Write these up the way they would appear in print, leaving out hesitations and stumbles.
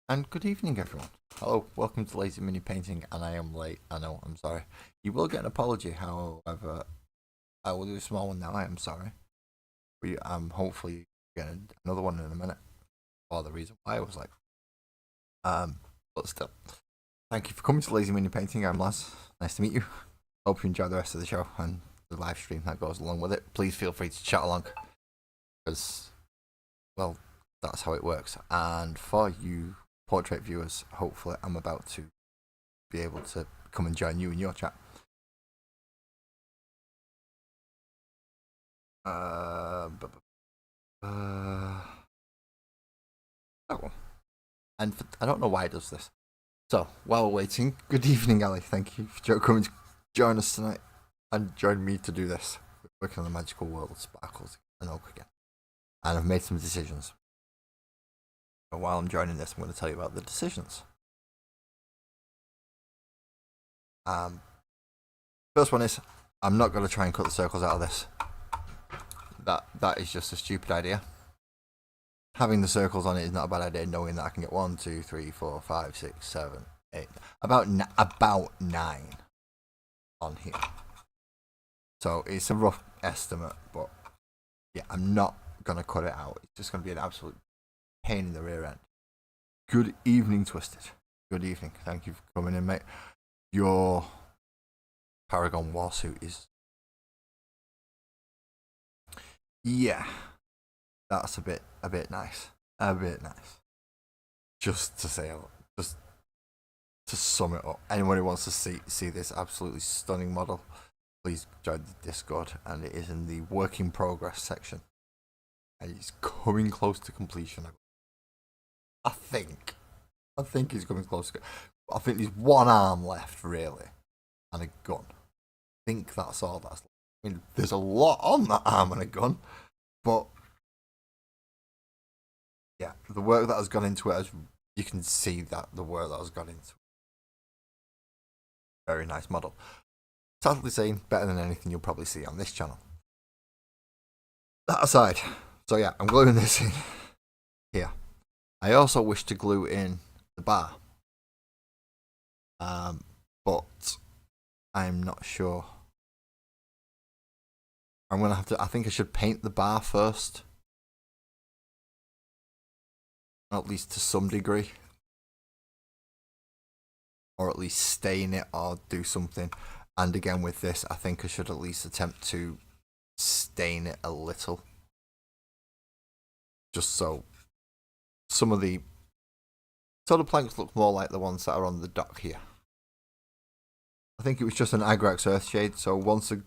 And good evening, everyone. Hello, welcome to Lazy Mini Painting, and I am late. I know, I'm sorry. You will get an apology, however, I will do a small one now. I am sorry. Hopefully getting another one in a minute. Or the reason why I was like, but still, thank you for coming to Lazy Mini Painting. I'm Laz. Nice to meet you. Hope you enjoy the rest of the show and the live stream that goes along with it. Please feel free to chat along, because, well, that's how it works. And for you portrait viewers, hopefully I'm about to be able to come and join you in your chat. That one. And I don't know why it does this. So, while we're waiting, good evening, Ali. Thank you for coming to join us tonight and join me to do this. We're working on the magical world of sparkles and oak again. And I've made some decisions. But while I'm joining this, I'm going to tell you about the decisions. First one is, I'm not going to try and cut the circles out of this. That is just a stupid idea. Having the circles on it is not a bad idea, knowing that I can get 1, 2, 3, 4, 5, 6, 7, 8, about 9 on here. So it's a rough estimate, but yeah, I'm not going to cut it out. It's just going to be an absolute pain in the rear end. Good evening, Twisted. Good evening. Thank you for coming in, mate. Your Paragon Warsuit is... yeah, that's a bit nice. A bit nice. Just to say, just to sum it up, anyone who wants to see this absolutely stunning model, please join the Discord, and it is in the work in progress section. And it's coming close to completion. I think he's coming close to... I think there's one arm left, really, and a gun. I think that's all that's... I mean, there's a lot on that arm and a gun, but yeah, the work that has gone into it, you can see that the work that has gone into it. Very nice model. Sadly saying, better than anything you'll probably see on this channel. That aside, so yeah, I'm gluing this in here. I also wish to glue in the bar, but I'm not sure. I'm gonna have to... I think I should paint the bar first, at least to some degree, or at least stain it or do something. And again, with this, I think I should at least attempt to stain it a little, just so some of the planks look more like the ones that are on the dock here. I think it was just an Agrax Earthshade, so once I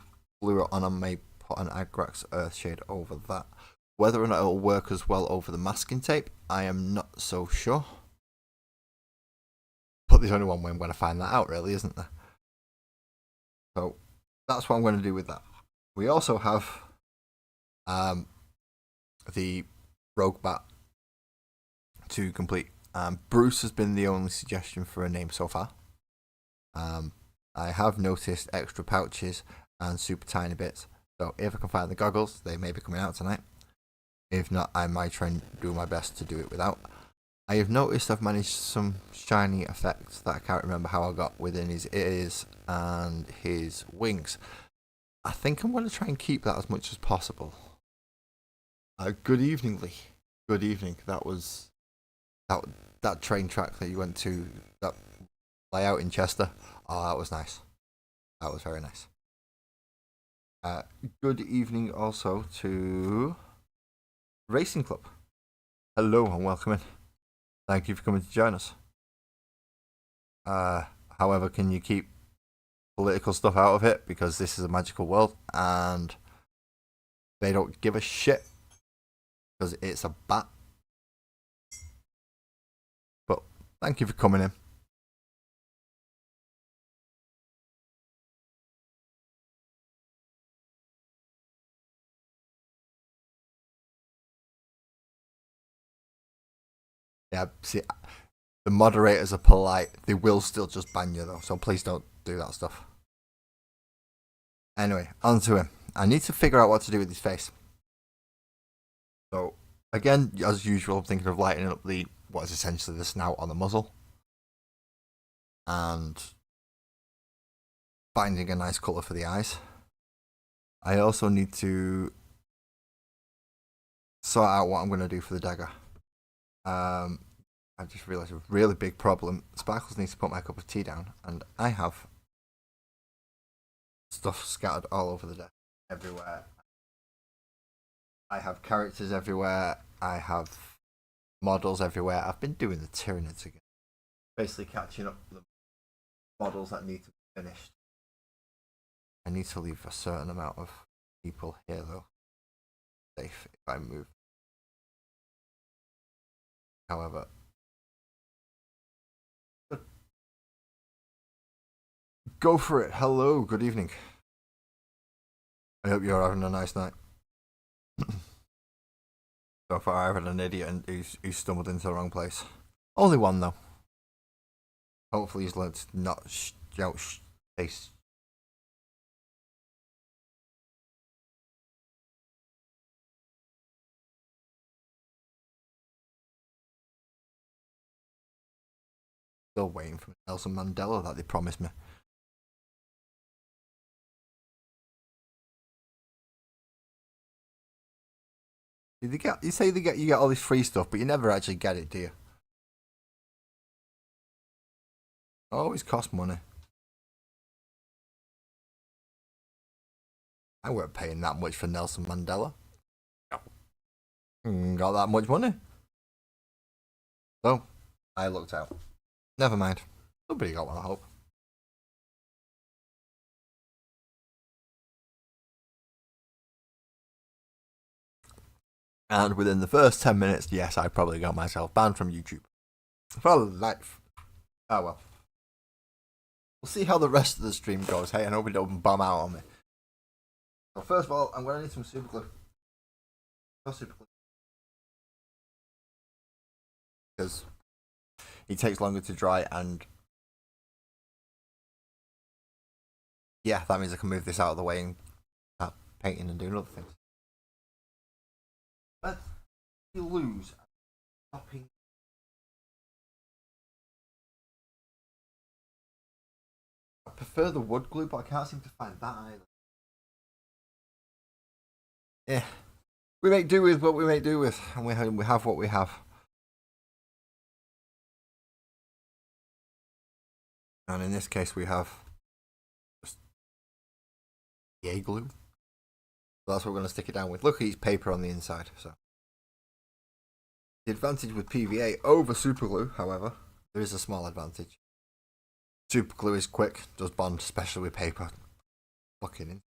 glue it on, I may put an Agrax Earthshade over that. Whether or not it'll work as well over the masking tape, I am not so sure. But there's only one way I'm going to find that out, really, isn't there? So that's what I'm going to do with that. We also have the Rogue Bat to complete. Bruce has been the only suggestion for a name so far. I have noticed extra pouches and super tiny bits, so if I can find the goggles, they may be coming out tonight. If not, I might try and do my best to do it without. I have noticed I've managed some shiny effects that I can't remember how I got within his ears and his wings. I think I'm going to try and keep that as much as possible. Good evening, Lee. Good evening. That was that train track that you went to, that layout in Chester. Oh, that was nice. That was very nice. Good evening also to Racing Club. Hello and welcome in. Thank you for coming to join us. However, can you keep political stuff out of it, because this is a magical world and they don't give a shit because it's a bat. But thank you for coming in. Yeah, see, the moderators are polite. They will still just ban you though, so please don't do that stuff. Anyway, on to him. I need to figure out what to do with his face. So, again, as usual, I'm thinking of lighting up the what is essentially the snout on the muzzle, and finding a nice colour for the eyes. I also need to sort out what I'm going to do for the dagger. I just realised a really big problem. Sparkles needs to put my cup of tea down, and I have stuff scattered all over the desk, everywhere. I have characters everywhere. I have models everywhere. I've been doing the Tyranids again. Basically catching up the models that need to be finished. I need to leave a certain amount of people here, though. Safe if I move. However, go for it. Hello, good evening. I hope you're having a nice night. So far, I've had an idiot who's stumbled into the wrong place. Only one, though. Hopefully, he's learned to not shout space. Still waiting for Nelson Mandela that they promised me. You say you get all this free stuff, but you never actually get it, do you? Always cost money. I weren't paying that much for Nelson Mandela. Got that much money. So, I looked out. Never mind. Somebody got one, I hope. And within the first 10 minutes, yes, I probably got myself banned from YouTube. For life. Oh well. We'll see how the rest of the stream goes. Hey, I hope it don't bum out on me. So first of all, I'm going to need some super glue. Super glue. Because it takes longer to dry, and yeah, that means I can move this out of the way and start painting and doing other things. But you lose stopping. I prefer the wood glue, but I can't seem to find that either. Yeah, we make do with what we make do with, and we have what we have. And in this case, we have just PVA glue. So that's what we're going to stick it down with. Look, it's paper on the inside. So the advantage with PVA over superglue, however, there is a small advantage. Superglue is quick, does bond, especially with paper. Fucking in.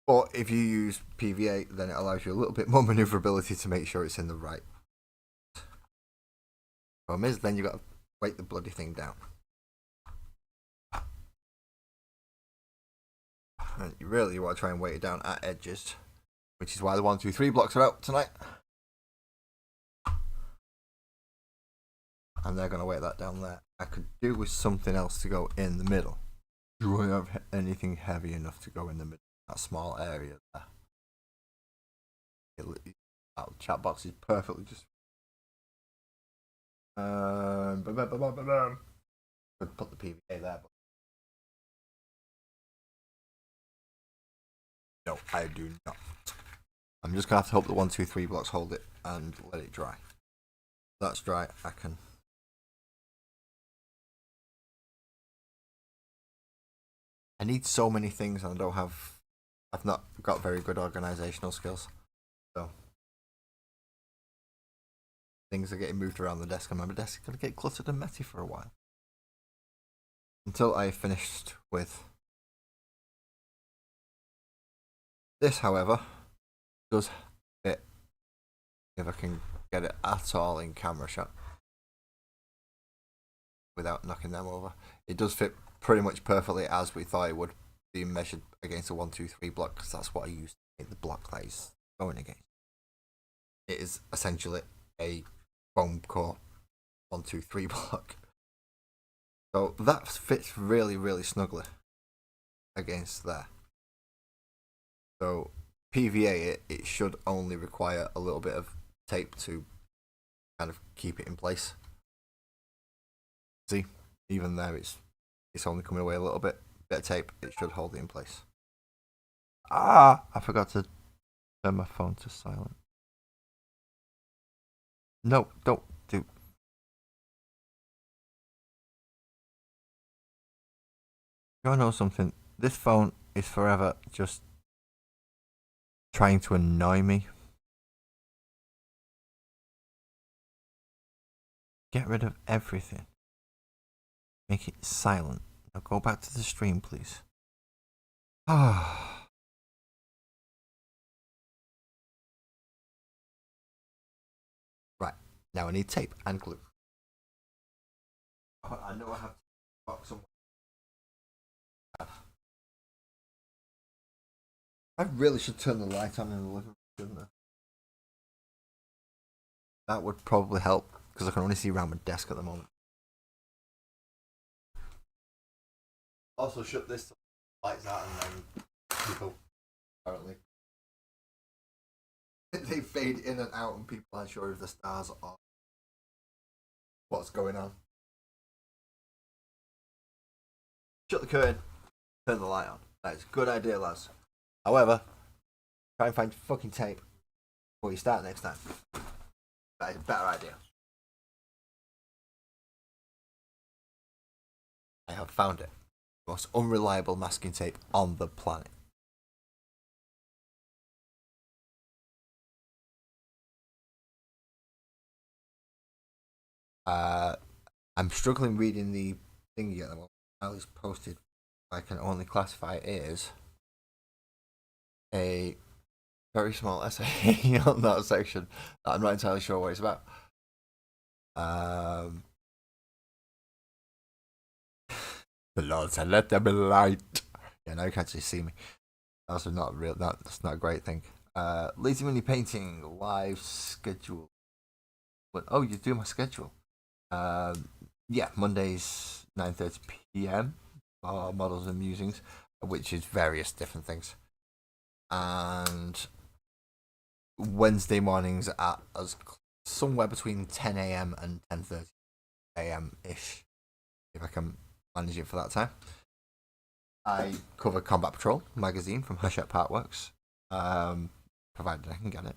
But if you use PVA, then it allows you a little bit more maneuverability to make sure it's in the right. Problem is, then you've got to weight the bloody thing down. And you really want to try and weight it down at edges, which is why the 1, 2, 3 blocks are out tonight. And they're going to weight that down there. I could do with something else to go in the middle. Do I have anything heavy enough to go in the middle? That small area there. That chat box is perfectly just. Could put the PVA there, but no, I do not. I'm just gonna have to hope the 1, 2, 3 blocks hold it and let it dry. That's dry. I can. I need so many things, and I don't have. I've not got very good organizational skills, so things are getting moved around the desk, and my desk is gonna get cluttered and messy for a while. Until I finished with this, however, does fit if I can get it at all in camera shot without knocking them over. It does fit pretty much perfectly as we thought it would be measured against a 1, 2, 3 block, because that's what I used to make the block that is going against. It is essentially a foam core 1, 2, 3 block. So that fits really, really snugly against there. So PVA, it should only require a little bit of tape to kind of keep it in place. See, even there it's only coming away a little bit. Bit of tape, it should hold it in place. I forgot to turn my phone to silent. No, don't do. You wanna know something? This phone is forever just trying to annoy me. Get rid of everything. Make it silent. Now go back to the stream, please. Ah. Right. Now I need tape and glue. I know I have to box somewhere. I really should turn the light on in the living room, shouldn't I? That would probably help, because I can only see around my desk at the moment. Also, shut this lights out and then people, apparently, they fade in and out and people aren't sure if the stars are what's going on. Shut the curtain, turn the light on. That is a good idea, lads. However, try and find fucking tape before you start next time. That is a better idea. I have found it. The most unreliable masking tape on the planet. I'm struggling reading the thingy at the moment. Ali's posted, I can only classify it as a very small essay on that section that I'm not entirely sure what it's about. The Lord said, "Let there be light." Yeah, now you can't actually see me. That's not real. That's not a great thing. Lazy Money Painting live schedule. But oh, you do my schedule. Yeah, Mondays 9:30 p.m. for Models and Musings, which is various different things, and Wednesday mornings at somewhere between 10 a.m. and 10:30 a.m. ish, if I can manage it for that time. I cover Combat Patrol magazine from Hachette Partworks, provided I can get it.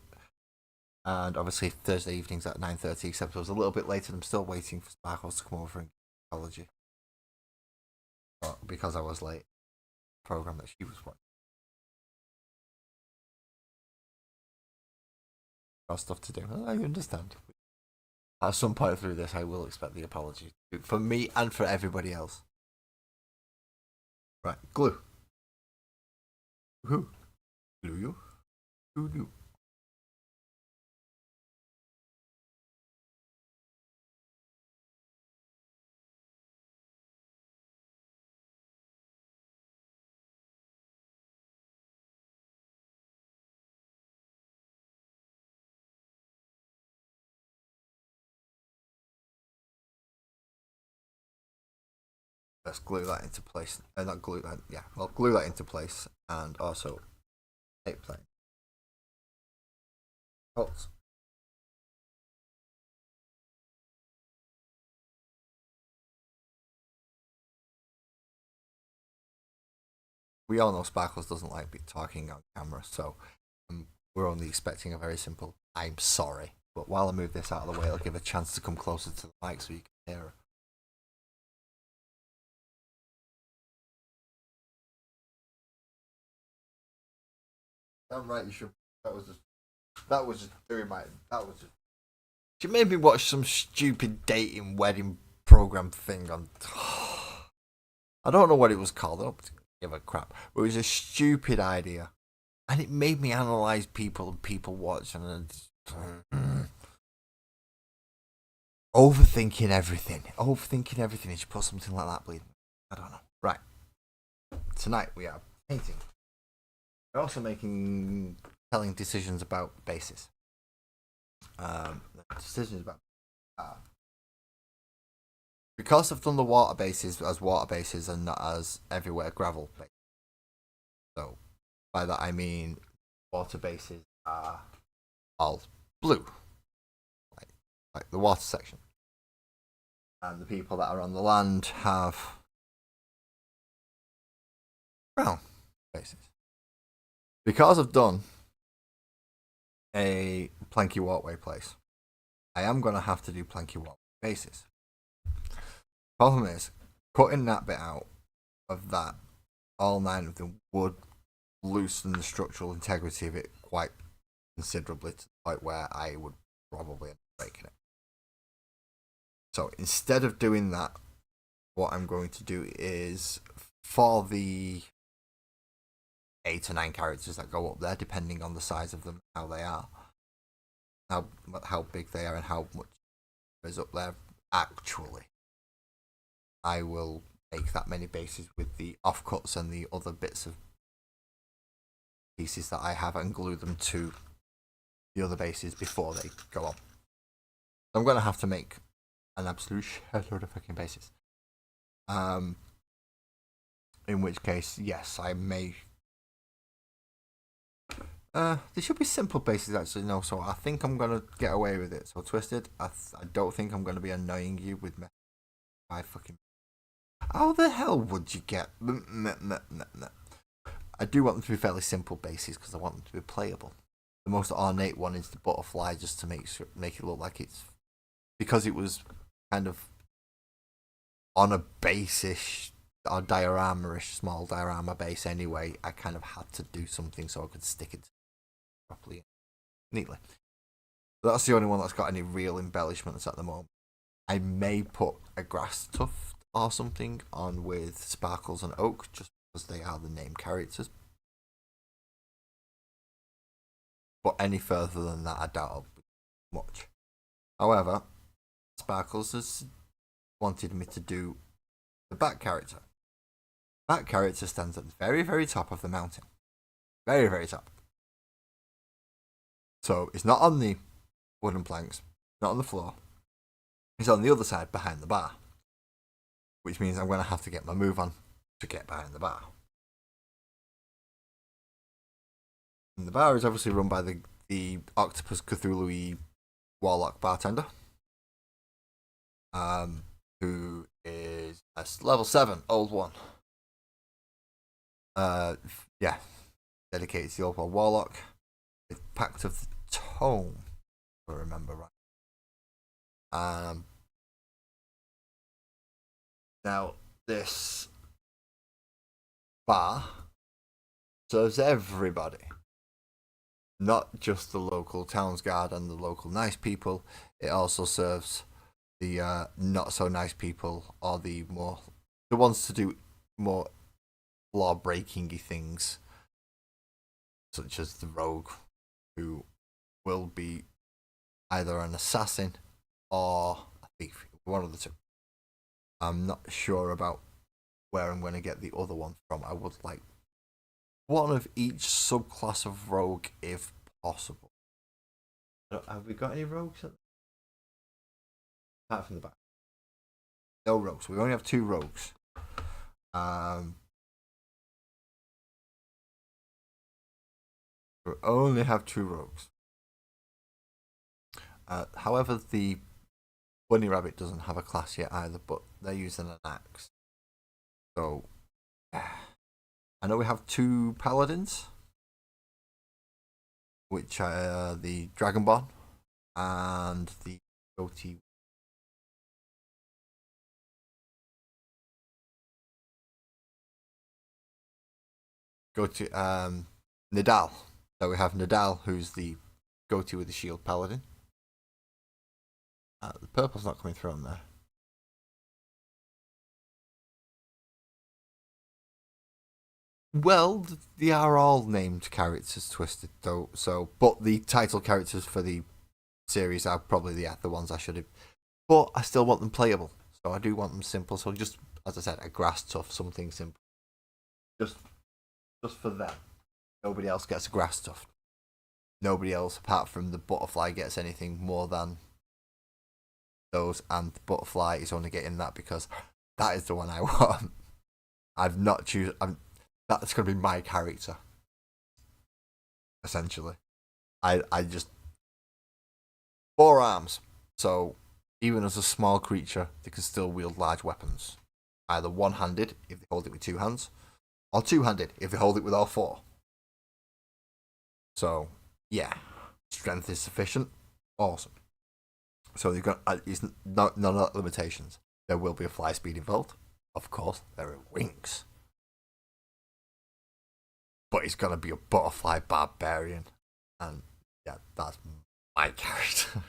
And obviously Thursday evenings at 9:30, except it was a little bit later. I'm still waiting for Sparkles to come over and apology. But because I was late, the program that she was watching. Got stuff to do. I understand. At some point through this, I will expect the apology for me and for everybody else. Right, glue. Who? Glue you? Who knew? Let's glue that into place. Not glue that. Yeah, well, glue that into place, and also tape that. Holds. We all know Sparkles doesn't like talking on camera, so we're only expecting a very simple "I'm sorry." But while I move this out of the way, I'll give a chance to come closer to the mic so you can hear her. I'm right. You should. That was just doing my. That was just. She made me watch some stupid dating wedding program thing on. I don't know what it was called. I don't give a crap. But it was a stupid idea, and it made me analyze people and people watching and overthinking everything. Overthinking everything. Did you put something like that, please? I don't know. Right. Tonight we are painting. We're also telling decisions about bases. Decisions about because I've done the water bases as water bases and not as everywhere gravel bases. So by that I mean water bases are all blue. like the water section. And the people that are on the land have ground bases. Because I've done a planky walkway place, I am going to have to do planky walkway bases. Problem is, cutting that bit out of that, all 9 of them would loosen the structural integrity of it quite considerably to the point where I would probably end up breaking it. So instead of doing that, what I'm going to do is, for the 8 or 9 characters that go up there, depending on the size of them, how they are, how big they are, and how much is up there actually, I will make that many bases with the offcuts and the other bits of pieces that I have and glue them to the other bases before they go on. I'm going to have to make an absolute shitload of fucking bases. In which case, yes, I may. There should be simple bases actually, no, so I think I'm going to get away with it. So Twisted, I don't think I'm going to be annoying you with my fucking. How the hell would you get? I do want them to be fairly simple bases because I want them to be playable. The most ornate one is the butterfly, just to make it look like it's, because it was kind of on a base-ish or diorama-ish, small diorama base anyway. I kind of had to do something so I could stick it properly, neatly. But that's the only one that's got any real embellishments at the moment. I may put a grass tuft or something on with Sparkles and Oak, just because they are the named characters. But any further than that, I doubt it'll be much. However, Sparkles has wanted me to do the Bat character. Bat character stands at the very, very top of the mountain. Very, very top. So it's not on the wooden planks, not on the floor. It's on the other side behind the bar. Which means I'm going to have to get my move on to get behind the bar. And the bar is obviously run by the Octopus Cthulhu Warlock bartender. Who is a level 7 old one. Yeah. Dedicated to the old one Warlock. With Pact of the Tome, if I remember right. Now, this bar serves everybody. Not just the local towns guard and the local nice people. It also serves the not so nice people, or the ones to do more law breaking-y things, such as the rogue, who will be either an assassin or a thief, one of the two. I'm not sure about where I'm going to get the other one from. I would like one of each subclass of rogue if possible. Have we got any rogues? Apart from the back. No rogues. We only have 2 rogues. We only have 2 rogues. However, the Bunny Rabbit doesn't have a class yet either, but they're using an axe. So, I know we have 2 paladins, which are the Dragonborn and the Goatee. Nidal. So we have Nidal, who's the Goatee with the shield paladin. The purple's not coming through on there. Well, they are all named characters, Twisted, though. So, but the title characters for the series are probably the ones I should have. But I still want them playable, so I do want them simple. So just, as I said, a grass tuft, something simple. Just for them. Nobody else gets a grass tuft. Nobody else, apart from the butterfly, gets anything more than those, and the butterfly is only getting that because that is the one I want. I've not choose. That's going to be my character, essentially. I just 4 arms, So even as a small creature, they can still wield large weapons, either one-handed if they hold it with two hands, or two-handed if they hold it with all four. So yeah, strength is sufficient. Awesome. So they've got none of the limitations. There will be a fly speed involved. Of course, there are wings. But he's gonna be a butterfly barbarian. And yeah, that's my character.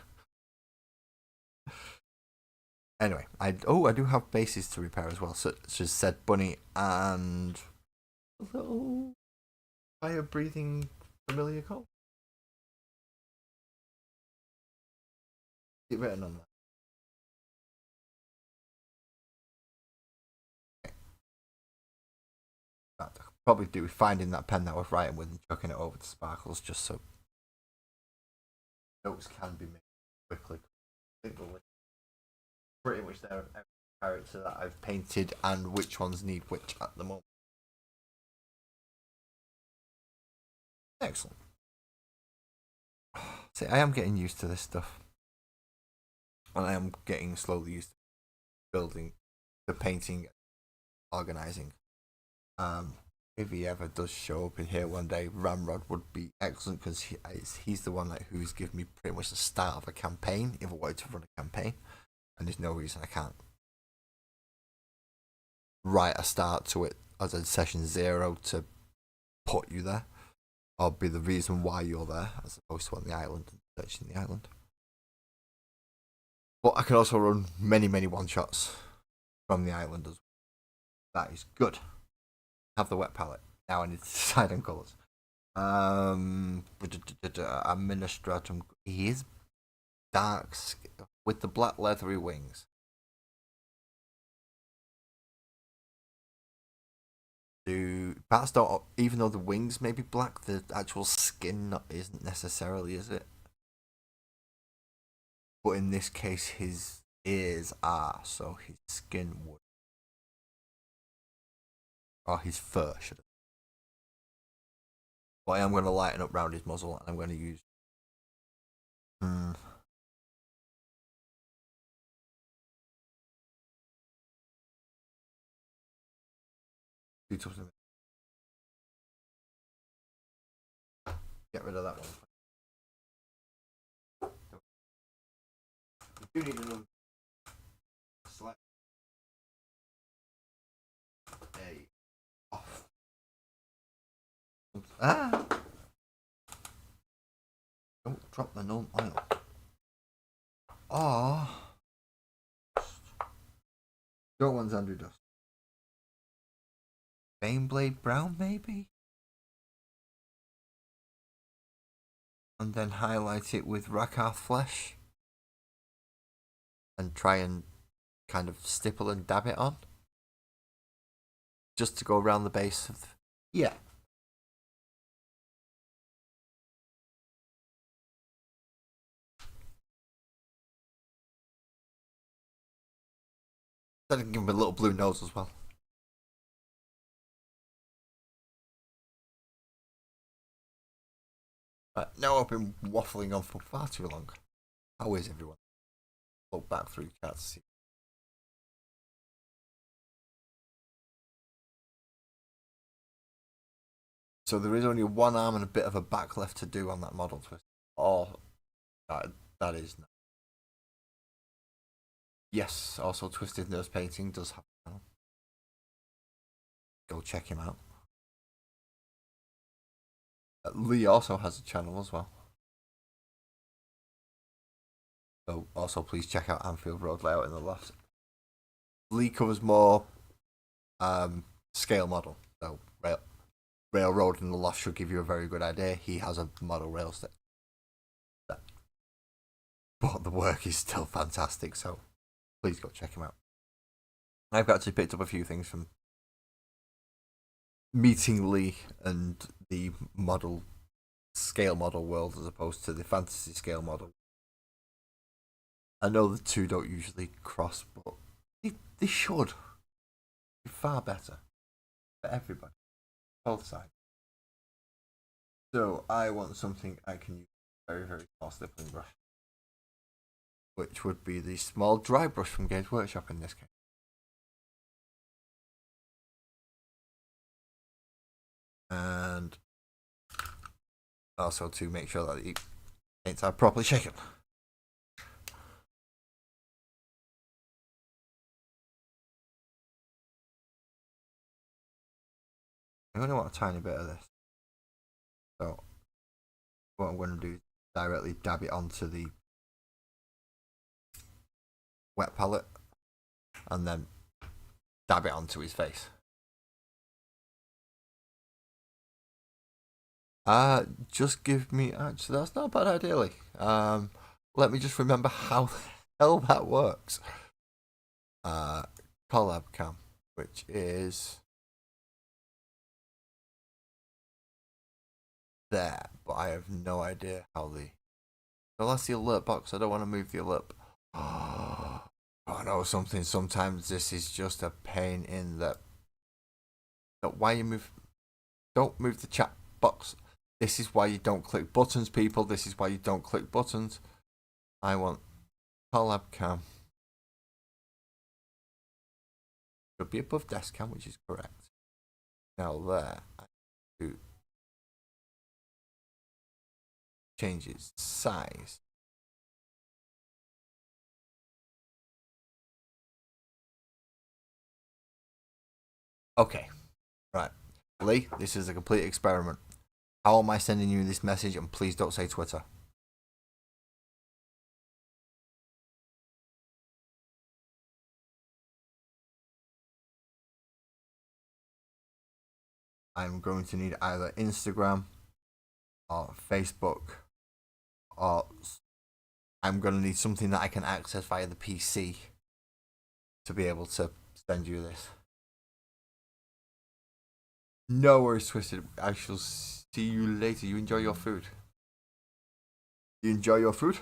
Anyway, I do have bases to repair as well, such as said bunny and a little fire breathing familiar cult. It's written on that. That I could probably do with finding that pen that I was writing with and chucking it over to Sparkles just so notes can be made quickly. I think pretty much there of every character that I've painted and which ones need which at the moment. Excellent. See, I am getting used to this stuff. And I am getting slowly used to building, the painting, organising. If he ever does show up in here one day, Ramrod would be excellent because he's the one who's given me pretty much the start of a campaign if I wanted to run a campaign. And there's no reason I can't write a start to it as a session 0 to put you there, or be the reason why you're there, as opposed to on the island and searching the island. But I can also run many one-shots from the island as well. That is good. Have the wet palette. Now I need to decide on colours. Administratum. He is dark with the black leathery wings. Bats don't, even though the wings may be black, the actual skin isn't necessarily, is it? But in this case, his ears are, so his skin would. Or his fur, should have. But I am going to lighten up round his muzzle, and I'm going to use. Get rid of that one. You do need another select. A off. Ah! Don't drop the gnome oil. Oh. Your one's Andrew Dust. Baneblade Brown, maybe? And then highlight it with Rakarth Flesh. And try and kind of stipple and dab it on. Just to go around the base of the... Yeah. Then I can give him a little blue nose as well. Now I've been waffling on for far too long. How is everyone? Look back through chat to see. So there is only one arm and a bit of a back left to do on that model twist. Oh, that is nice. Yes, also Twisted Nose Painting does have a channel. Go check him out. Lee also has a channel as well. So also please check out Anfield Road Layout in the Loft. Lee covers more scale model. So Railroad in the Loft should give you a very good idea. He has a model rail stick. But the work is still fantastic, so please go check him out. I've actually picked up a few things from meeting Lee and the model scale model world as opposed to the fantasy scale model. I know the two don't usually cross, but they should be far better for everybody, both sides. So I want something I can use very small stippling brush. which would be the small dry brush from Games Workshop in this case. And also to make sure that the paints are properly shaken. I only want a tiny bit of this. So what I'm going to do is directly dab it onto the wet palette and then dab it onto his face. Just give me, actually that's not a bad idea, Lee. Let me just remember how the hell that works. Collab cam, which is there, but I have no idea how the. Well, that's the alert box. I don't want to move the alert. Oh, I know something. Sometimes this is just a pain in the. Why you move? Don't move the chat box. This is why you don't click buttons, people. This is why you don't click buttons. I want collab cam. Should be above desk cam, which is correct. Now there, I do change its size. Okay, right, Lee. This is a complete experiment. How am I sending you this message? And please don't say Twitter. I'm going to need either Instagram or Facebook, or I'm going to need something that I can access via the PC to be able to send you this. No worries, Twisted. I shall see you later. You enjoy your food. You enjoy your food?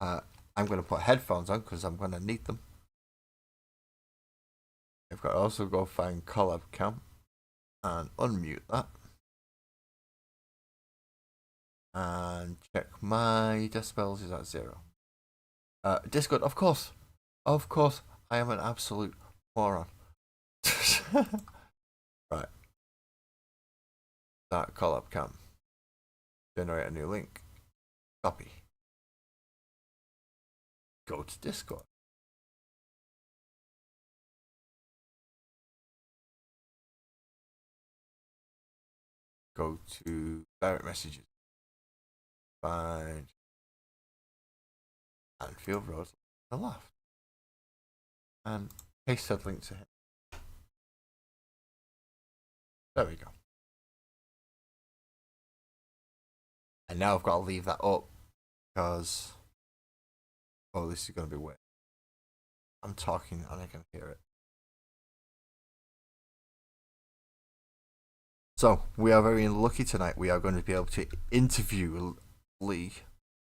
I'm going to put headphones on because I'm going to need them. I've got to also go find collab cam and unmute that. And check my decibels is at 0. Discord, of course. Of course. I am an absolute moron. Right. That collab cam. Generate a new link. Copy. Go to Discord. Go to direct messages. Find Anfield Road on the left. And paste that link to him. There we go. And now I've got to leave that up because this is going to be weird. I'm talking and I can hear it. So we are very lucky tonight. We are going to be able to interview Lee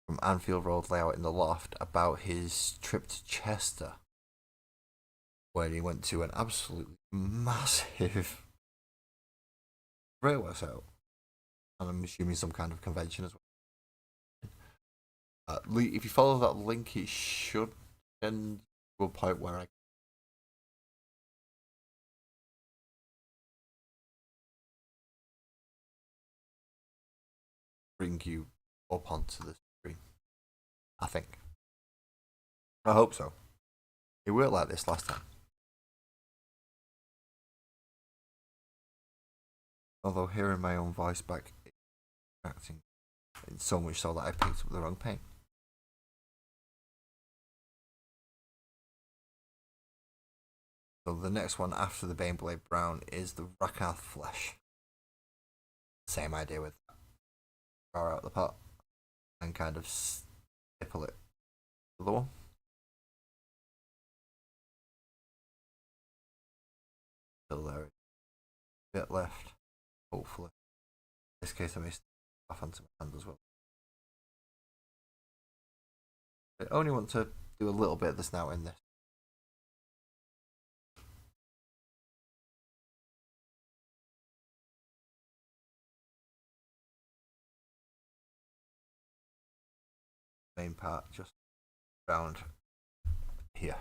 from Anfield Road Layout in the Loft about his trip to Chester, where he went to an absolutely massive railway sale, and I'm assuming some kind of convention as well. Lee, if you follow that link, it should end to a point where I bring you up onto the screen. I think. I hope so. It worked like this last time. Although hearing my own voice back, acting so much so that I picked up the wrong paint. So the next one after the Baneblade Brown is the Rakath Flesh. Same idea with that. Draw out the pot and kind of stipple it. The other one. Still there. A bit left. Hopefully. In this case I may off onto my hand as well. I only want to do a little bit of this now in this. Main part, just around here.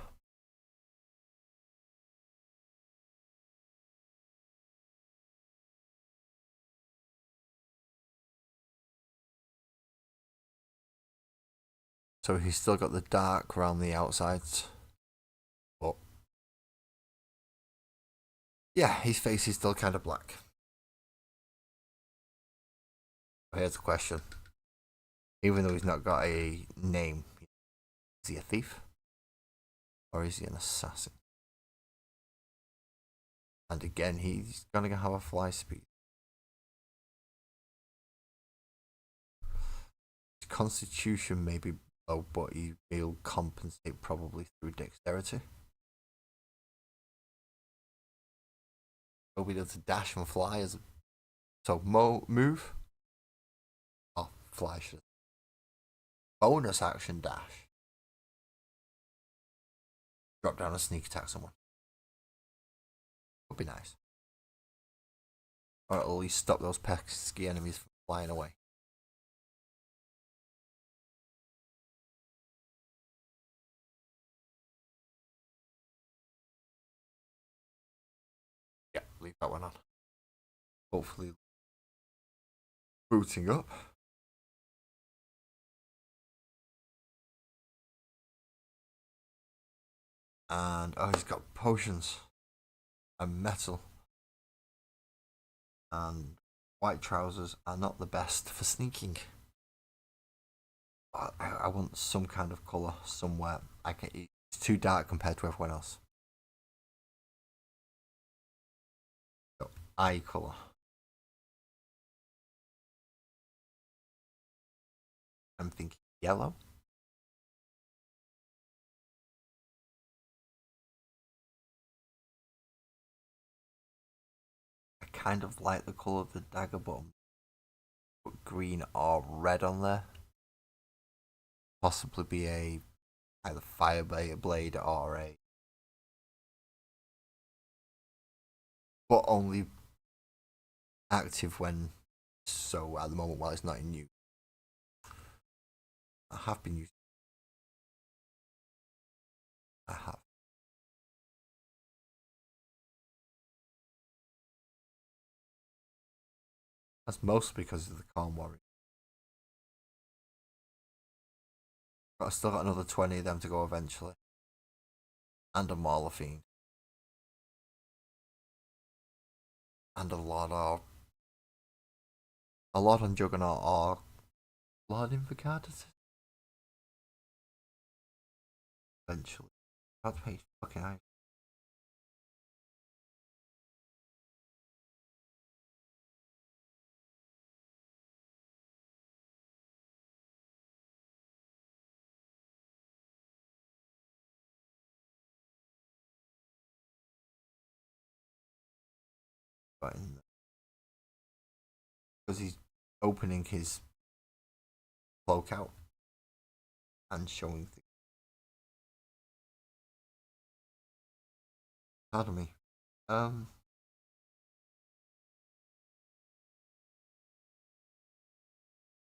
So he's still got the dark around the outsides. But yeah, his face is still kind of black. Here's the question. Even though he's not got a name, is he a thief? Or is he an assassin? And again, he's gonna have a fly speed. His constitution may be low, but he'll compensate probably through dexterity. He'll be able to dash and fly as so move. Oh, fly should. Bonus action dash. Drop down and sneak attack someone. Would be nice. Or at least stop those pesky enemies from flying away. Yeah, leave that one on. Hopefully booting up. And oh, he's got potions and metal. And white trousers are not the best for sneaking. I want some kind of colour somewhere. It's too dark compared to everyone else. So, eye colour. I'm thinking yellow. I kind of like the colour of the dagger, but put green or red on there. Possibly be either fire blade or a, but only active when so at the moment while it's not in use. I have been using. I have. That's mostly because of the Khorne Warrior. But I've still got another 20 of them to go eventually. And a Mauler Fiend. And a Lord on Juggernaut or Lord Invocatus. Eventually. That's my fucking eyes. Because he's opening his cloak out and showing things. Pardon me.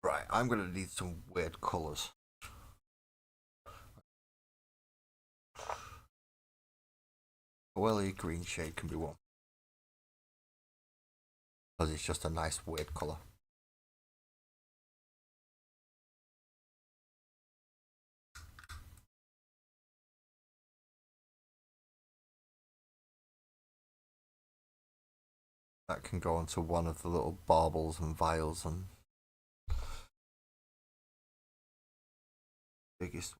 Right, I'm gonna need some weird colours. Well, a green shade can be one. Because it's just a nice weird colour. That can go onto one of the little baubles and vials and biggest.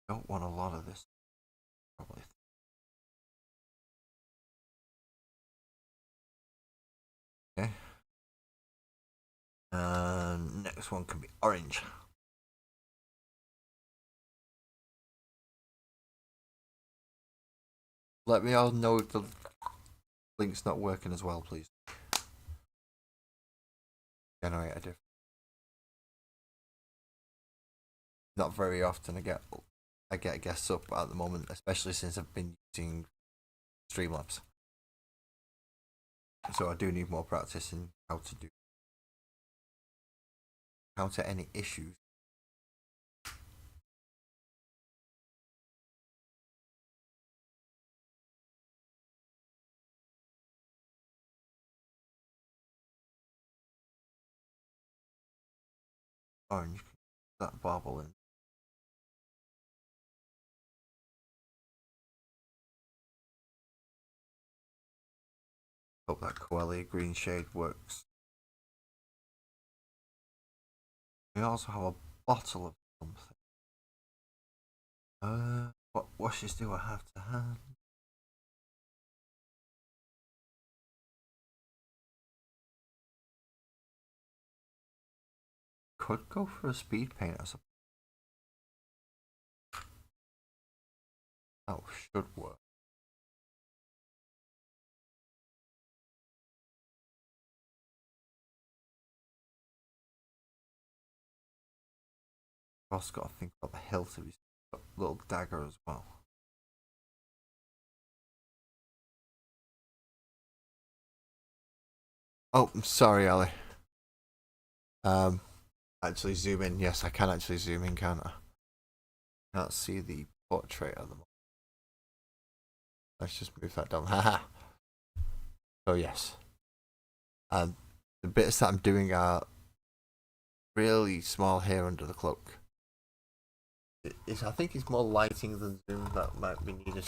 Don't want a lot of this. Probably. Okay. And next one can be orange. Let me all know if the link's not working as well, please. Generate a different. Not very often I get guests up at the moment, especially since I've been using Streamlabs. So I do need more practice in how to counter any issues. orange. That barbel in. Hope that Coelia green shade works. We also have a bottle of something. What washes do I have to hand? Could go for a speed paint as a. That should work. I've also got to think about the hilt of his little dagger as well. Oh, I'm sorry, Ali. Actually zoom in. Yes, I can actually zoom in, can't I? Can't see the portrait at the moment. Let's just move that down. Haha. So yes. The bits that I'm doing are really small here under the cloak. I think it's more lighting than zoom that might be needed.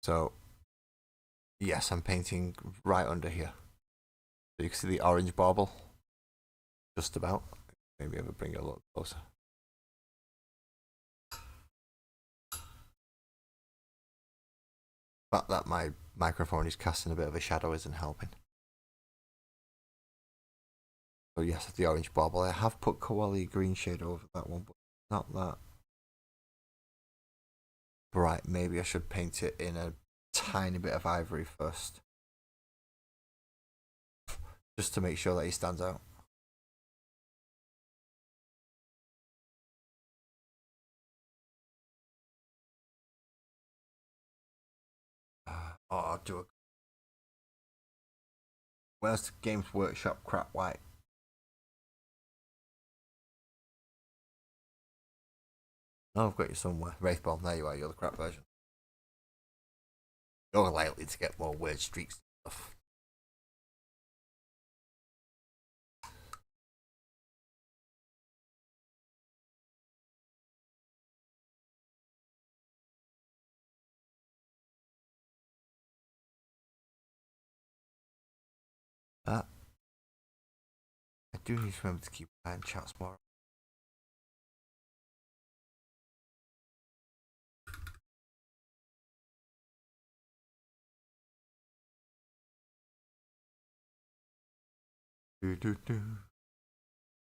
So, yes, I'm painting right under here. So you can see the orange bauble. Just about. Maybe ever bring it a little closer. But that my microphone is casting a bit of a shadow isn't helping. So yes, the orange bauble. I have put Coelia green shade over that one, but not that bright. Maybe I should paint it in a tiny bit of ivory first. Just to make sure that he stands out. I'll do a. Where's the Games Workshop crap white? Oh, I've got you somewhere. Wraithbomb, there you are, you're the crap version. You're likely to get more weird streaks and stuff. I do need to remember to keep an eye on chats more.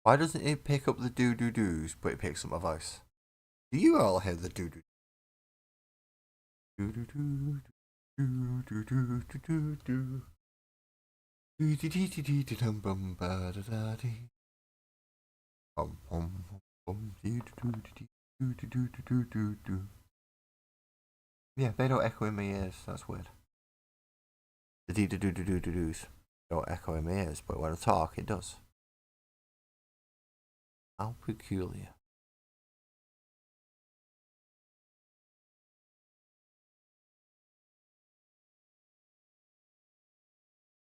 Why doesn't it pick up the doo-doo-doos, but it picks up my voice? Do you all hear the doo-doo? Doo-doo-doo, doo-doo-doo-doo-doo-doo. Yeah, they don't echo in my ears. That's weird. The dee-doo-doo-doo-doo-doos don't echo in my ears, but when I talk, it does. How peculiar.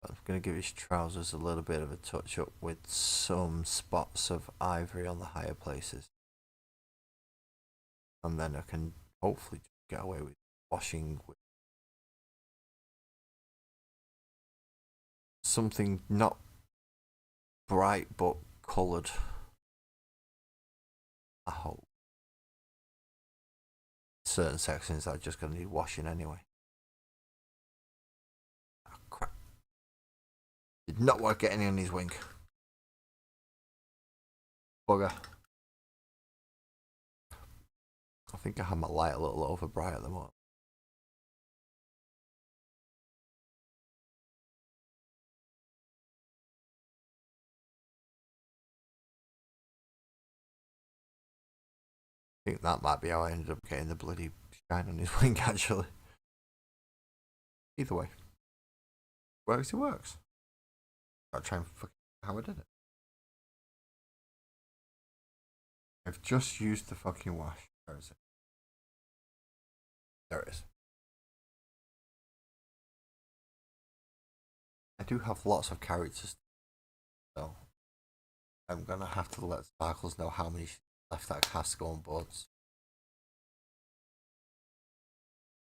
I'm going to give his trousers a little bit of a touch up with some spots of ivory on the higher places. And then I can hopefully get away with washing with something not bright but coloured. I hope. Certain sections are just going to need washing anyway. Oh, crap. Did not work getting on his wing. Bugger. I think I have my light a little over bright at the moment. I think that might be how I ended up getting the bloody shine on his wing, actually. Either way. Works, it works. I'll try and fucking how I did it. I've just used the fucking wash. Where is it? There it is. I do have lots of characters, so I'm gonna have to let Sparkles know how many left that has to go on boards.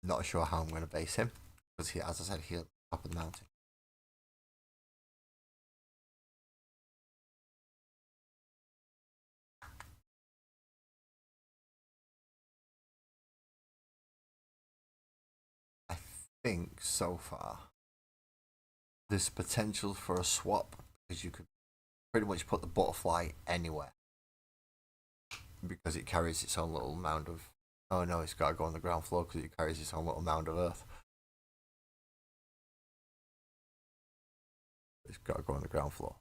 Not sure how I'm gonna base him because he, as I said, he's at the top of the mountain. I think so far there's potential for a swap because you could pretty much put the butterfly anywhere because it carries its own little mound of. Oh no, it's got to go on the ground floor because it carries its own little mound of earth. It's got to go on the ground floor.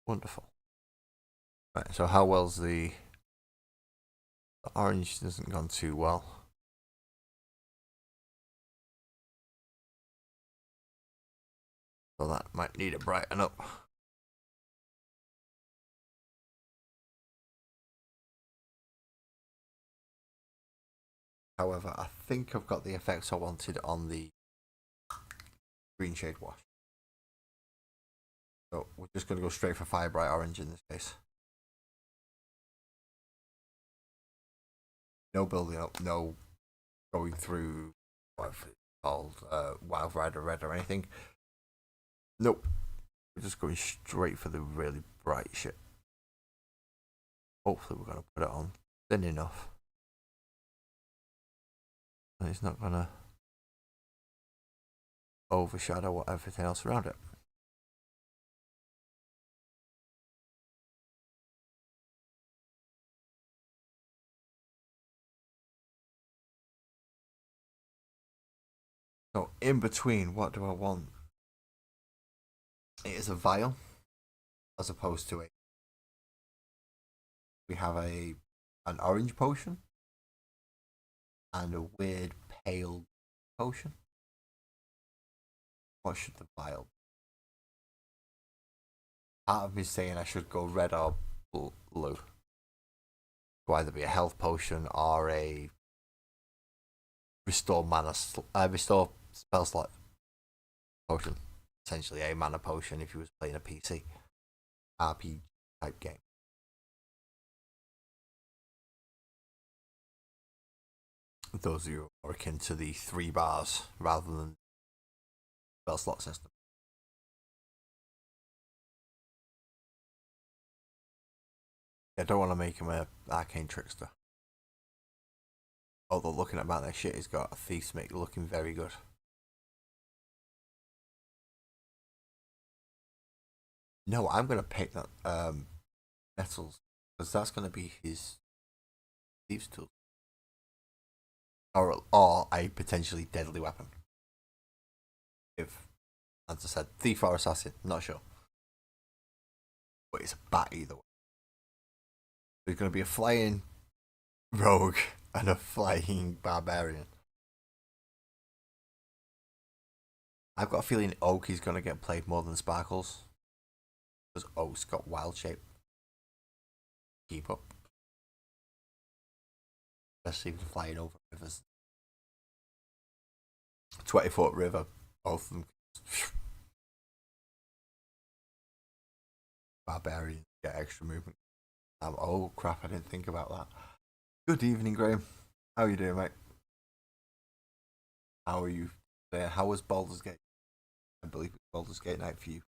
Wonderful. Right, so how well's the orange? Hasn't gone too well. So that might need to brighten up. However, I think I've got the effects I wanted on the green shade wash. So we're just going to go straight for fire bright orange in this case. No building up, no going through whatever it's called, Wild Rider Red or anything. Nope. We're just going straight for the really bright shit. Hopefully we're going to put it on thin enough. And it's not going to overshadow everything else around it. So in between, what do I want? It is a vial as opposed to a. We have an orange potion and a weird pale potion. What should the vial be? Part of me saying I should go red or blue. Could either be a health potion or a restore restore spell slot potion. Essentially a mana potion if you was playing a PC RPG type game. Those of you are akin to the 3 bars rather than spell slot system. I don't want to make him an arcane trickster. Although looking at their shit, he's got a thief's mate looking very good. No, I'm gonna pick that nettles because that's gonna be his thieves tool, or a potentially deadly weapon. If, as I said, thief or assassin, not sure, but it's a bat either way. There's gonna be a flying rogue and a flying barbarian. I've got a feeling Oak is gonna get played more than Sparkles because Oak's got wild shape. Keep up. Especially if flying over rivers. 20-foot river, both of them. Barbarians get extra movement. Oh crap, I didn't think about that. Good evening, Graham. How are you doing, mate? How are you there? How was Baldur's Gate? I believe it's Baldur's Gate night for you.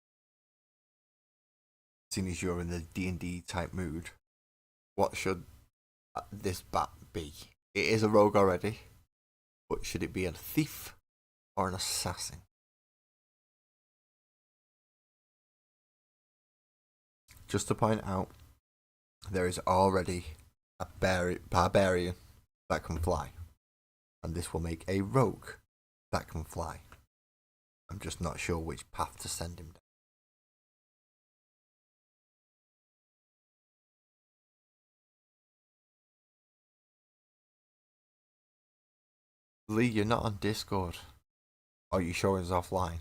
Seeing as you're in the D&D type mood, what should this bat be? It is a rogue already, but should it be a thief or an assassin? Just to point out, there is already a barbarian that can fly, and this will make a rogue that can fly. I'm just not sure which path to send him down. Lee, you're not on Discord. Are you showing us offline?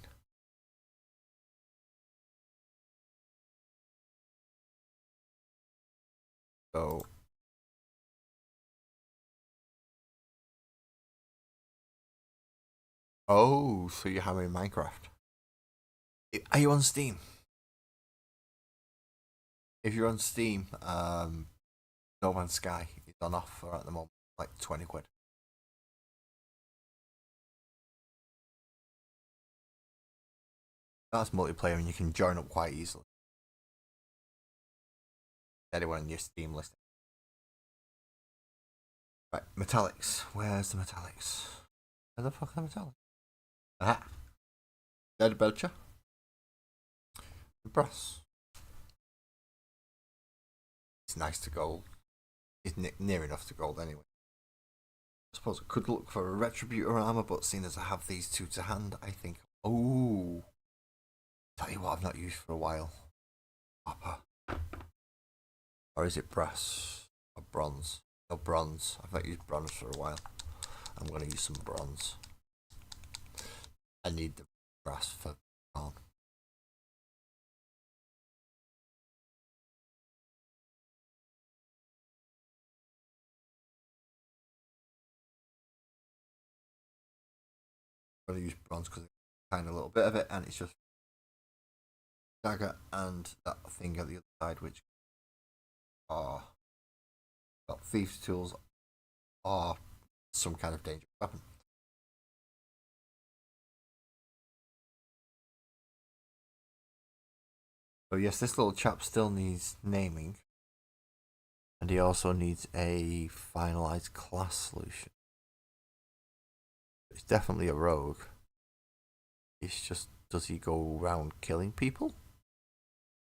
So. Oh, so you're having Minecraft. Are you on Steam? if you're on Steam, No Man's Sky is on offer at the moment, like 20 quid. That's multiplayer and you can join up quite easily. Anyone in your Steam list. Right, metallics. Where's the metallics? Where the fuck are the metallics? Aha! Dead Belcher. Brass. It's nice to gold. It's near enough to gold anyway. I suppose I could look for a Retributor armor, but seeing as I have these two to hand, I think. Oh! Tell you what, I've not used for a while. Copper. Or is it brass? Or bronze? No, bronze. I've not used bronze for a while. I'm going to use some bronze. I need the brass for on. I'm going to use bronze because I find a little bit of it, and it's just dagger and that thing at the other side, which are got thieves' tools or some kind of dangerous weapon. So yes, this little chap still needs naming, and he also needs a finalized class solution. It's definitely a rogue. It's just, does he go around killing people?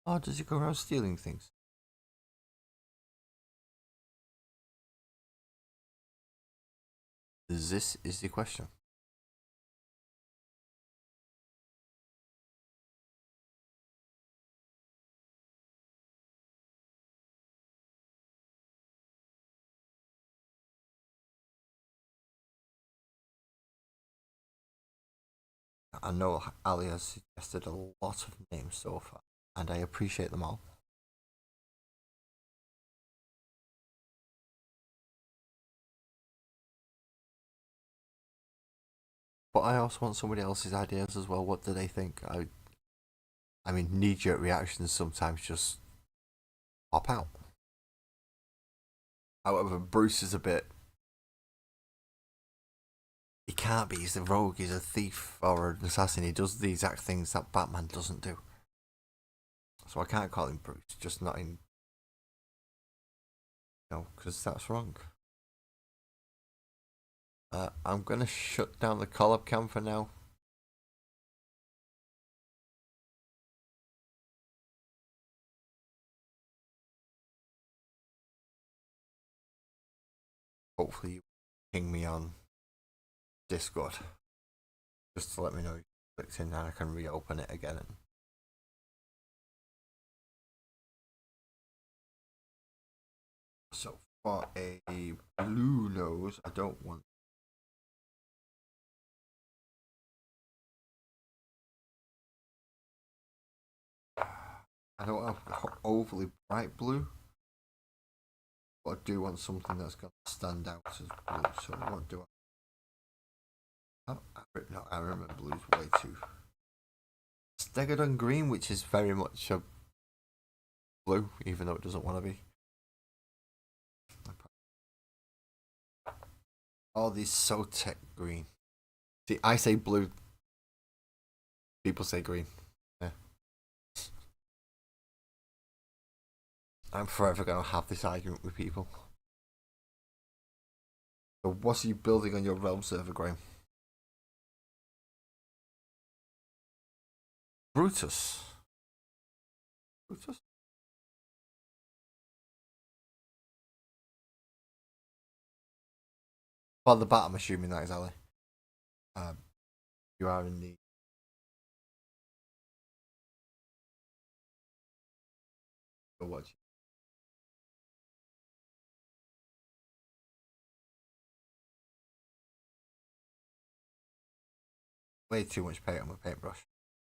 Or does he go around stealing things? This is the question. I know Ali has suggested a lot of names so far, and I appreciate them all. But I also want somebody else's ideas as well. What do they think? I mean, knee-jerk reactions sometimes just pop out. However, Bruce is a bit. He can't be. He's a rogue. He's a thief or an assassin. He does the exact things that Batman doesn't do. So I can't call him Bruce. Just not in. No, because that's wrong. I'm gonna shut down the collab cam for now. Hopefully, you ping me on Discord just to let me know you clicked in, and I can reopen it again. So for a blue nose, I don't want. I don't have overly bright blue, but I do want something that's going to stand out as blue. So what do I? Oh, no, I remember blue's way too. Stegadon green, which is very much a blue, even though it doesn't want to be. All these Sotek green. See, I say blue. People say green. Yeah. I'm forever going to have this argument with people. So what are you building on your Realm server, Graham? Brutus. Brutus? Well, the bat, I'm assuming that is Ali. You are in the. Go watch. Way too much paint on my paintbrush.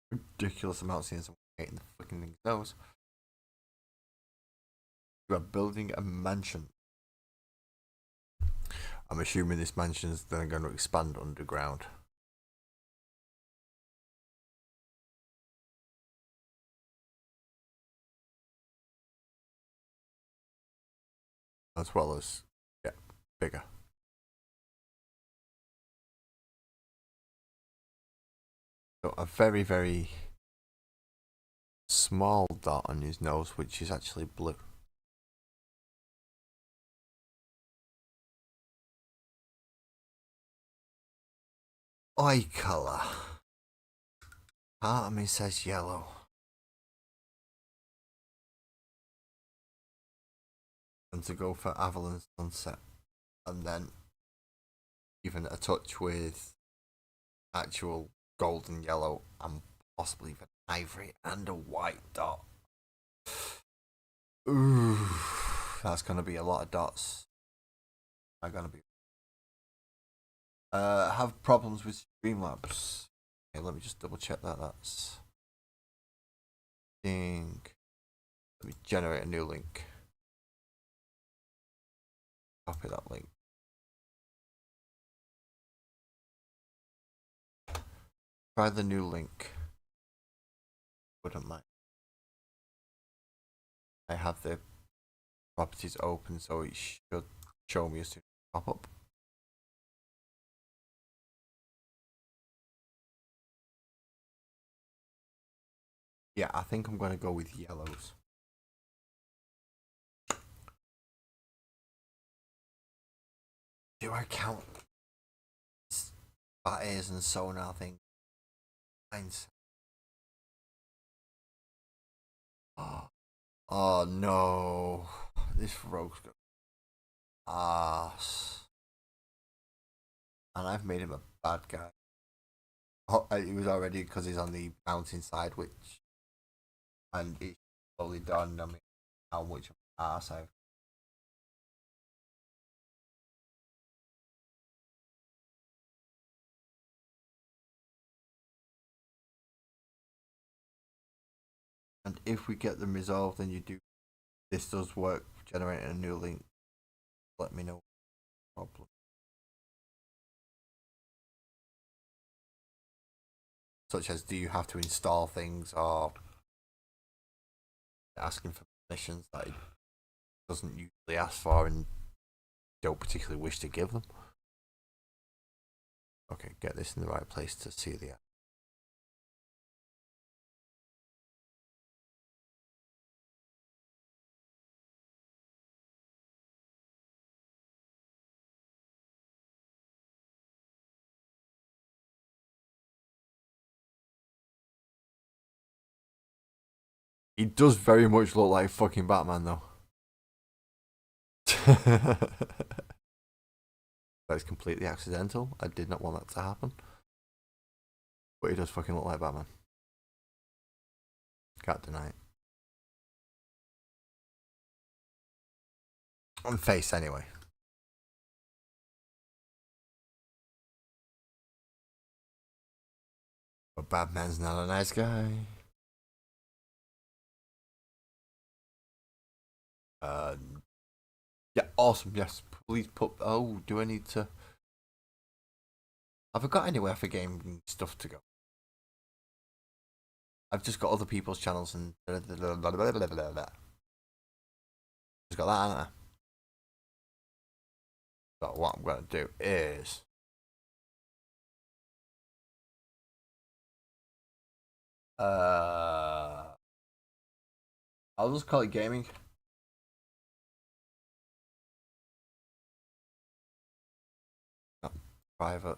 Ridiculous amounts of paint in the fucking thing's nose. You are building a mansion. I'm assuming this mansion is then going to expand underground. as well as get bigger. So a very, very small dot on his nose, which is actually blue. Eye colour. Part of me says yellow. And to go for Avalon Sunset. And then even a touch with actual golden yellow and possibly even ivory and a white dot. Ooh, that's gonna be a lot of dots. I'm gonna be have problems with Streamlabs. Okay, let me just double check that. That's thing. Let me generate a new link. Copy that link. Try the new link. Wouldn't mind. I have the properties open, so it should show me as soon as it pop up. Yeah, I think I'm gonna go with yellows. Do I count bat ears and sonar thing? Oh no, this rogue's got ass, and I've made him a bad guy. Oh, he was already because he's on the mountainside, which, and it's slowly dawned on me how much of an ass I've. And if we get them resolved, and you do, this does work, generating a new link. Let me know. Problem. Such as, do you have to install things or asking for permissions that it doesn't usually ask for and don't particularly wish to give them? Okay, get this in the right place to see the app. He does very much look like fucking Batman, though. That's completely accidental. I did not want that to happen. But he does fucking look like Batman. Can't deny it. On face, anyway. But Batman's not a nice guy. Yeah, awesome. Yes, please put. Oh, do I need to? Have I got anywhere for gaming stuff to go? I've just got other people's channels and. Just got that, haven't I? So what I'm gonna do is. I'll just call it gaming. Oh, private.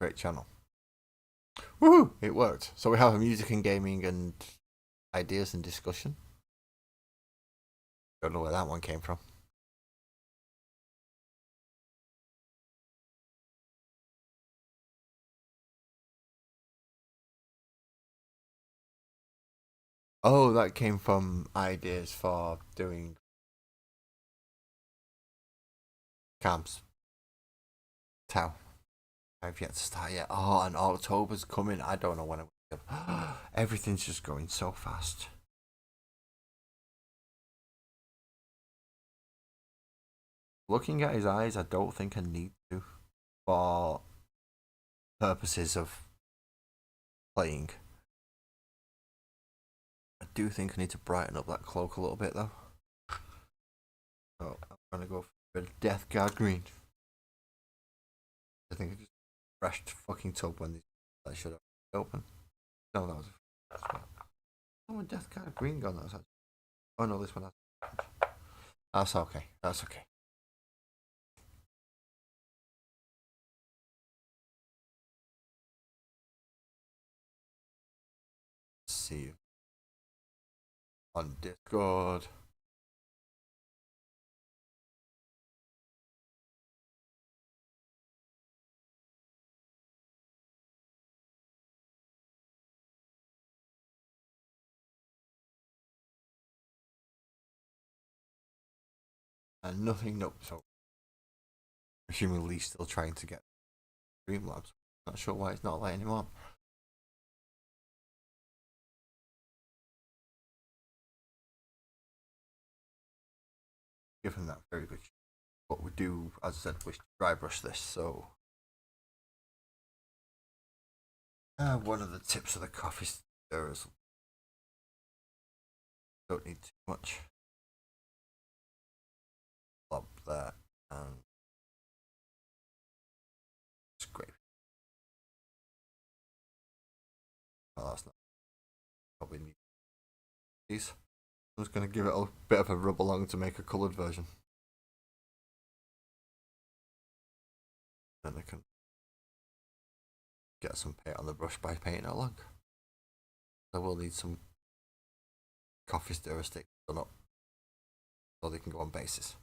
Great channel. Woohoo! It worked. So we have a music and gaming and ideas and discussion. Don't know where that one came from. Oh, that came from ideas for doing camps. Tau. I've yet to start yet. Oh, and October's coming. I don't know when it will. Everything's just going so fast. Looking at his eyes, I don't think I need to. For purposes of playing. I do think I need to brighten up that cloak a little bit, though. So I'm gonna go for a bit of Death Guard Green. I think I just crashed fucking tub when that should have open. No, that was. Oh, Death Guard Green gun. That was. Oh no, this one has. That's okay. That's okay. See you on Discord. And nothing. Nope. So, assuming Lee's still trying to get Streamlabs. Not sure why it's not letting him on. Give him that very good. What we do, as I said, wish to dry brush this. So, one of the tips of the coffee stirrers. Don't need too much. Lob there and scrape. Well, that's not probably need these. I'm just going to give it a bit of a rub along to make a coloured version. Then I can get some paint on the brush by painting it along. I will need some coffee stirrer sticks done up so they can go on bases.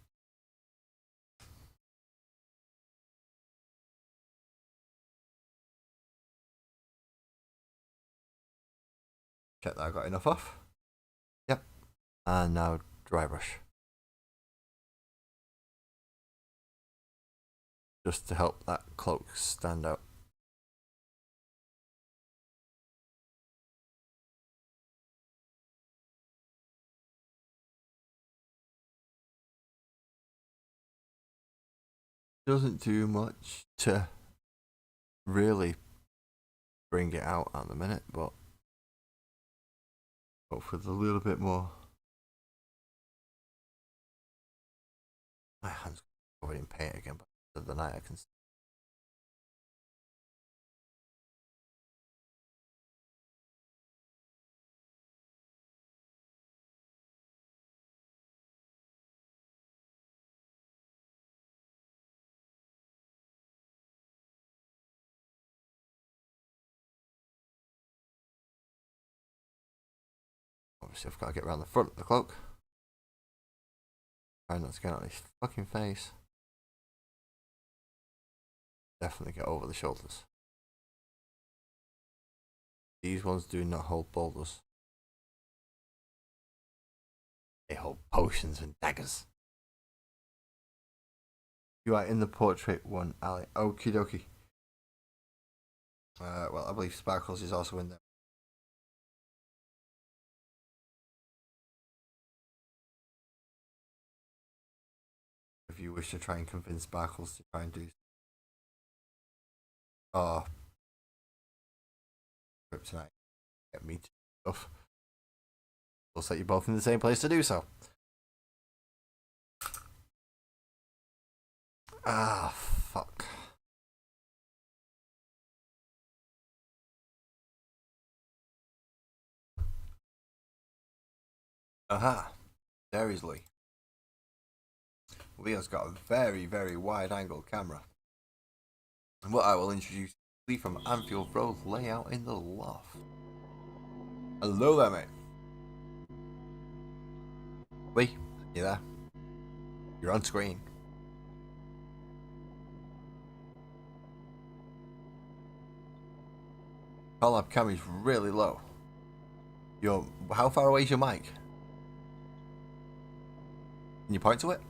Check that I got enough off. Yep. And now dry brush. Just to help that cloak stand out. Doesn't do much to really bring it out at the minute, but with a little bit more. My hands covered in paint again, but of the night I can see. Obviously, I've got to get around the front of the cloak. Try not to get on his fucking face. Definitely get over the shoulders. These ones do not hold boulders. They hold potions and daggers. You are in the portrait one, Ali. Okie dokie. Well, I believe Sparkles is also in there. If you wish to try and convince Sparkles to try and do. Oh. Kryptonite. Get me stuff. We'll set you both in the same place to do so. Ah, fuck. Aha. There is Lee. Leo's got a very, very wide angle camera. And what I will introduce Lee from Anfield Road layout in the loft. Hello there, mate. Lee, you there? You're on screen. Collab cam is really low. How far away is your mic? Can you point to it?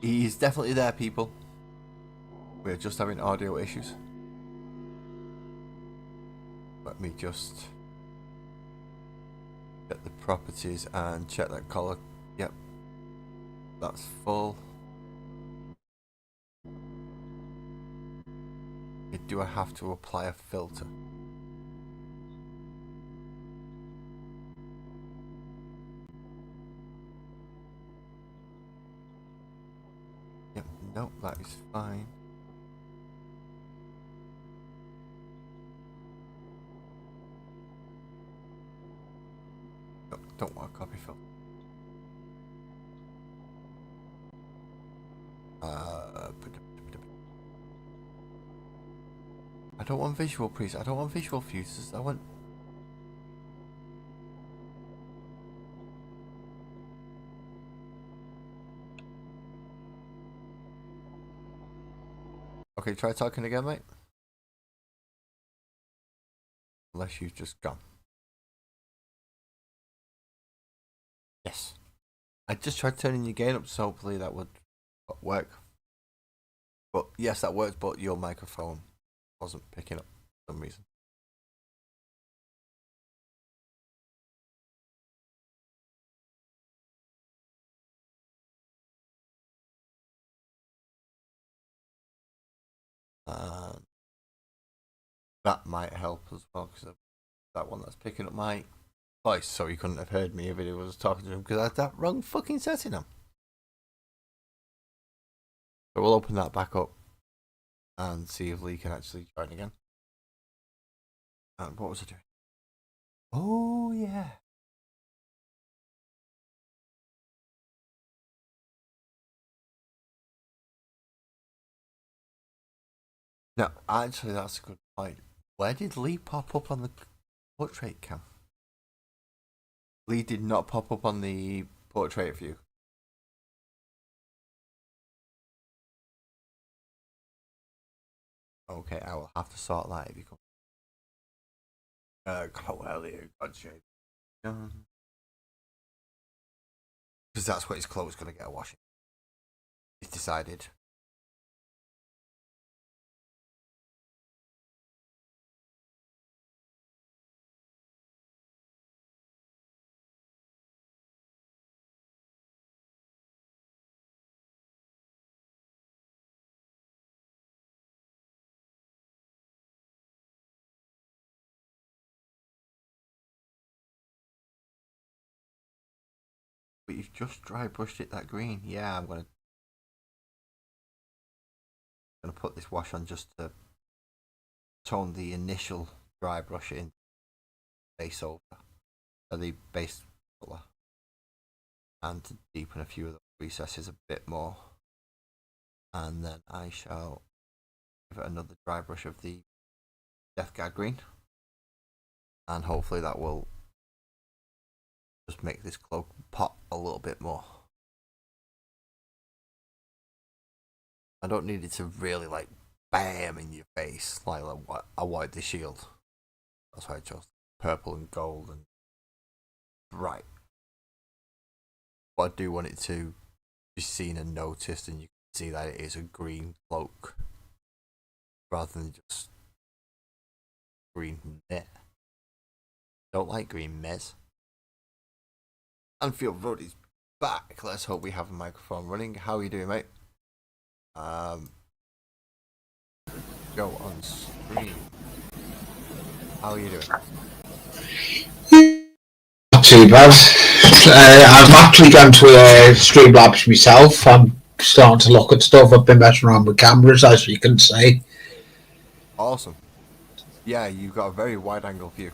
He's definitely there, people. We're just having audio issues. Let me just get the properties and check that color. Yep, that's full. Do I have to apply a filter? Yep, nope, that is fine. Nope, don't want a copy filter. I don't want visual presets. I don't want visual fuses. I want... Okay, try talking again, mate. Unless you've just gone. Yes. I just tried turning your gain up, so hopefully that would work. But yes, that works, but your microphone wasn't picking up for some reason. That might help as well, because that one that's picking up my voice, so he couldn't have heard me if it was talking to him, because I had that wrong fucking setting on. So we'll open that back up and see if Lee can actually join again. And what was I doing? Oh, yeah. No, actually, that's a good point. Where did Lee pop up on the portrait cam? Lee did not pop up on the portrait view. Okay, I will have to sort that if you come. Elliot, Godshade. Because that's what his clothes gonna get a washing. He's decided. But you've just dry brushed it that green. Yeah, I'm gonna put this wash on just to tone the initial dry brush in base over the base colour, and to deepen a few of the recesses a bit more. And then I shall give it another dry brush of the Death Guard green, and hopefully that will just make this cloak pop a little bit more. I don't need it to really like bam in your face like what I wanted the shield. That's why I chose purple and gold and bright. But I do want it to be seen and noticed, and you can see that it is a green cloak rather than just green meh. Don't like green mez. Anfield Road is back. Let's hope we have a microphone running. How are you doing, mate? Go on screen. How are you doing? Not too bad. I've actually gone to Streamlabs myself. I'm starting to look at stuff. I've been messing around with cameras, as you can see. Awesome. Yeah, you've got a very wide angle view.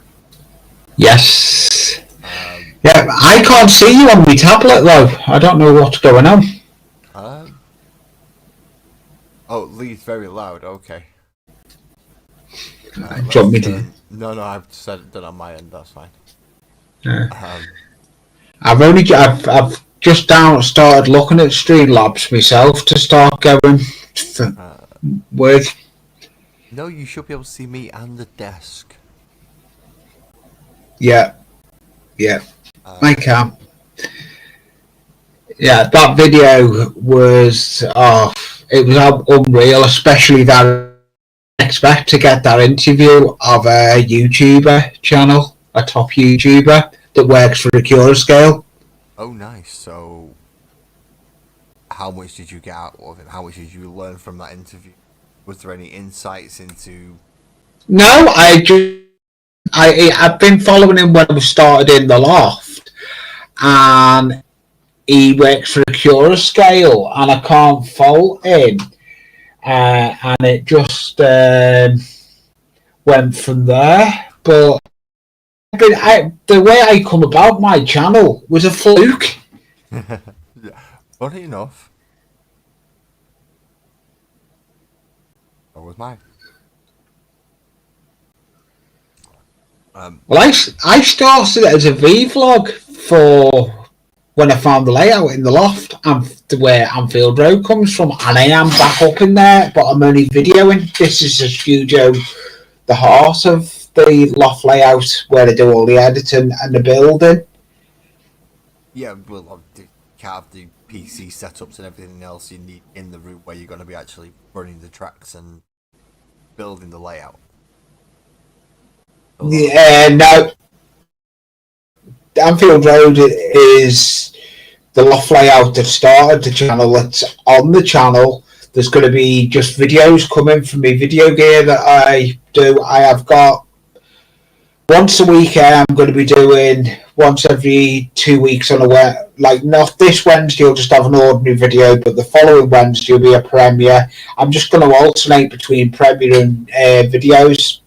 Yes. Yeah, I can't see you on my tablet though. I don't know what's going on. Oh, Lee's very loud. Okay. Do you want me to? No, I've said it done on my end. That's fine. I've just started looking at Streamlabs myself to start going with. No, you should be able to see me and the desk. Yeah, I can. Yeah, that video was it was unreal, especially that. Expect to get that interview of a YouTuber channel, a top YouTuber that works for Accurascale. Oh, nice. So, how much did you get out of it? How much did you learn from that interview? Was there any insights into? No, I've been following him when we started in the loft, and he works for a Cura scale, and I can't fault him. And it just went from there. But the way I come about my channel was a fluke. Funny enough, so was mine. Well, I started it as a vlog for when I found the layout in the loft and where Anfield Road comes from, and I am back up in there, but I'm only videoing. This is a studio, the heart of the loft layout, where they do all the editing and the building. Yeah, well, you have the PC setups and everything else you need in the room where you're going to be actually running the tracks and building the layout. Yeah, no. Anfield Road is the loft layout that started the channel. It's on the channel. There's going to be just videos coming from me video gear that I do. I have got once a week. I'm going to be doing once every 2 weeks on a like not this Wednesday. I'll just have an ordinary video, but the following Wednesday will be a premiere. I'm just going to alternate between premiere and videos.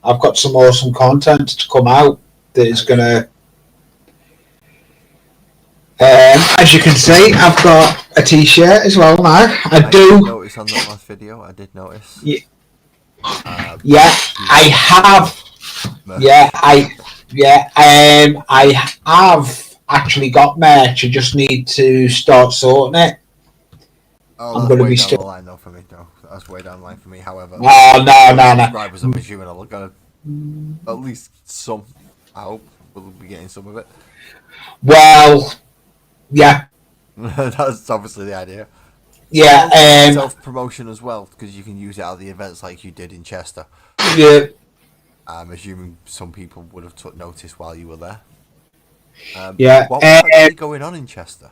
I've got some awesome content to come out that is going to. As you can see, I've got a T-shirt as well now. I do notice on that last video. I did notice. Yeah, I have. Yeah, I have actually got merch. I just need to start sorting it. Oh, I'm going to be down the line though for me. No, that's way down the line for me. However, no. Subscribers, I'm assuming I'll get at least some. I hope we'll be getting some of it. Well, yeah. That's obviously the idea. Yeah, self-promotion as well, because you can use it at the events like you did in Chester. Yeah. I'm assuming some people would have took notice while you were there. Yeah. What was actually going on in Chester?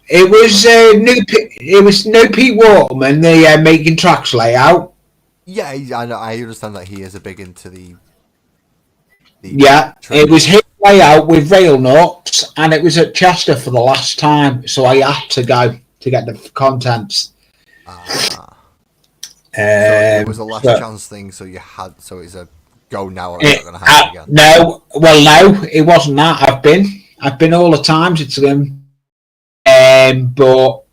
It was No Pete Waterman, the Making Tracks layout. Yeah, I know. I understand that he is a big into the yeah, it was his layout with rail nuts, and it was at Chester for the last time, so I had to go to get the contents. So it was a last chance thing, so you had. So it's a go now, or it's not going to happen again. No, it wasn't that. I've been all the times. It's but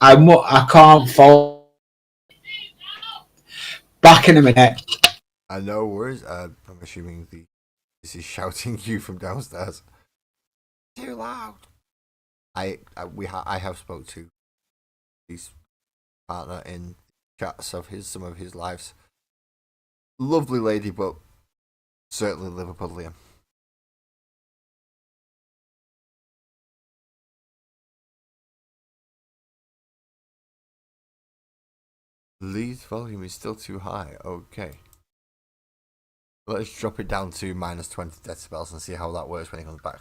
I can't fall. Back in a minute. I know worries. I'm assuming this is shouting you from downstairs. Too loud. I have spoke to his partner in chats of some of his lives. Lovely lady, but certainly Liverpudlian. Lee's volume is still too high. Okay. Let's drop it down to minus 20 decibels and see how that works when it comes back.